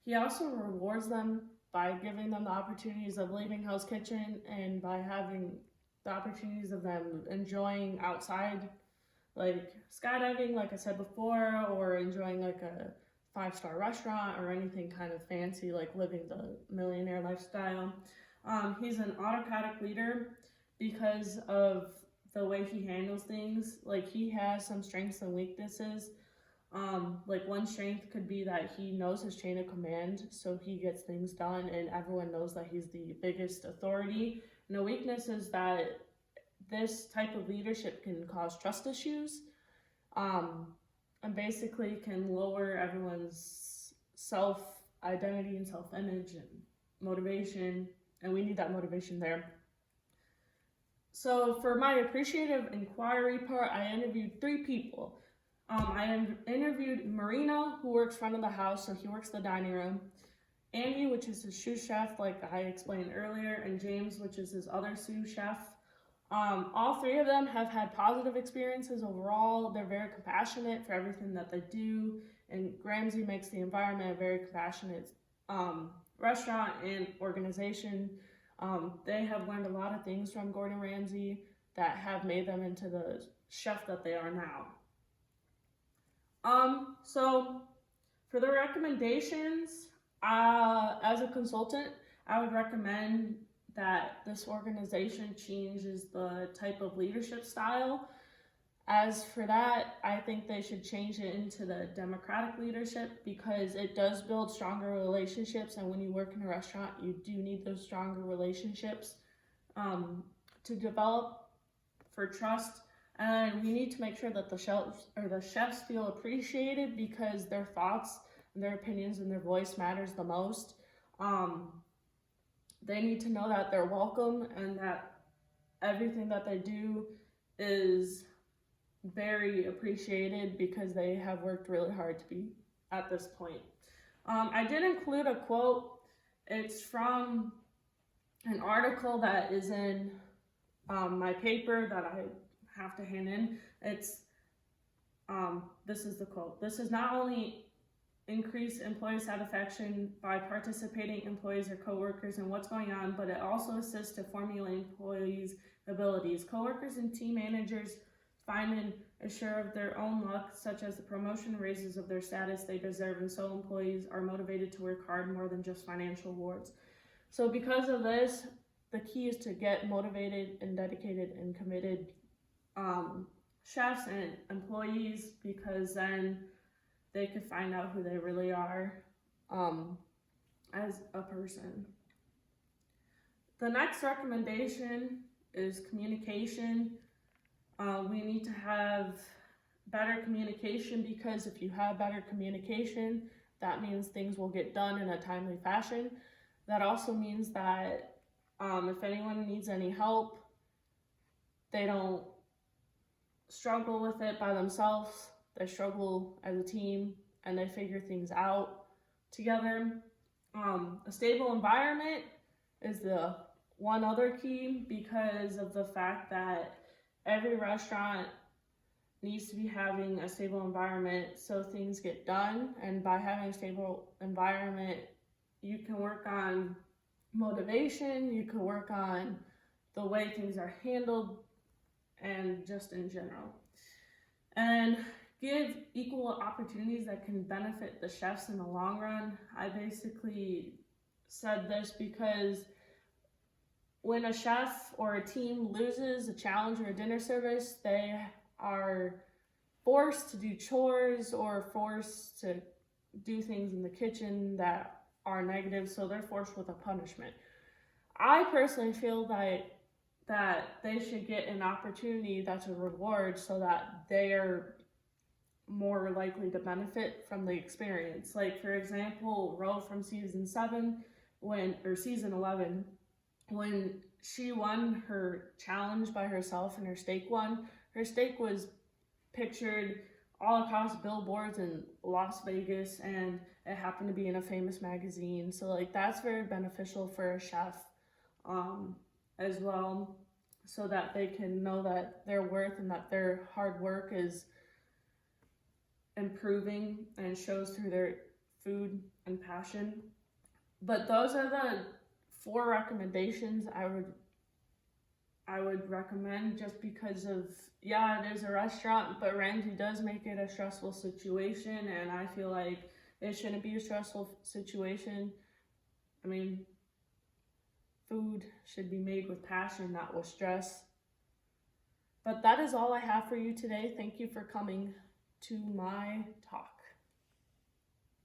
He also rewards them by giving them the opportunities of leaving Hell's Kitchen and by having the opportunities of them enjoying outside, like skydiving, like I said before, or enjoying like a five-star restaurant or anything kind of fancy, like living the millionaire lifestyle. He's an autocratic leader because of the way he handles things. Like he has some strengths and weaknesses. Like one strength could be that he knows his chain of command, so he gets things done, and everyone knows that he's the biggest authority. And the weakness is that this type of leadership can cause trust issues, um, and basically can lower everyone's self identity and self image and motivation, and we need that motivation there. So for my appreciative inquiry part, I interviewed 3 people. I interviewed Marino, who works front of the house, so he works the dining room. Andy, which is his sous chef, like I explained earlier, and James, which is his other sous chef. All 3 of them have had positive experiences overall. They're very compassionate for everything that they do, and Ramsay makes the environment a very compassionate restaurant and organization. They have learned a lot of things from Gordon Ramsay that have made them into the chef that they are now. So for the recommendations, as a consultant, I would recommend that this organization changes the type of leadership style. As for that, I think they should change it into the democratic leadership because it does build stronger relationships, and when you work in a restaurant, you do need those stronger relationships to develop for trust. And we need to make sure that the chefs feel appreciated because their thoughts and their opinions and their voice matters the most. They need to know that they're welcome and that everything that they do is very appreciated because they have worked really hard to be at this point. I did include a quote. It's from an article that is in my paper that I have to hand in. This is the quote. "This is not only increase employee satisfaction by participating employees or coworkers in what's going on, but it also assists to formulate employees' abilities. Coworkers and team managers find and assure of their own luck, such as the promotion raises of their status they deserve, and so employees are motivated to work hard more than just financial rewards." So because of this, the key is to get motivated and dedicated and committed chefs and employees, because then they could find out who they really are as a person. The next recommendation is communication. We need to have better communication because if you have better communication, that means things will get done in a timely fashion. That also means that if anyone needs any help, they don't struggle with it by themselves. They struggle as a team and they figure things out together. A stable environment is the one other key because of the fact that every restaurant needs to be having a stable environment so things get done. And by having a stable environment, you can work on motivation, you can work on the way things are handled, and just in general. And give equal opportunities that can benefit the chefs in the long run. I basically said this because when a chef or a team loses a challenge or a dinner service, they are forced to do chores or forced to do things in the kitchen that are negative, so they're forced with a punishment. I personally feel that they should get an opportunity that's a reward so that they're more likely to benefit from the experience. Like for example, Ro from season 11, when she won her challenge by herself and her steak won, her steak was pictured all across billboards in Las Vegas, and it happened to be in a famous magazine. So like that's very beneficial for a chef as well, so that they can know that their worth and that their hard work is improving and shows through their food. and passion. But those are the 4 recommendations I would recommend, just because of, yeah, it is a restaurant, but Ramsey does make it a stressful situation, and I feel like it shouldn't be a stressful situation. I mean, food should be made with passion, not with stress. But that is all I have for you today. Thank you for coming to my talk.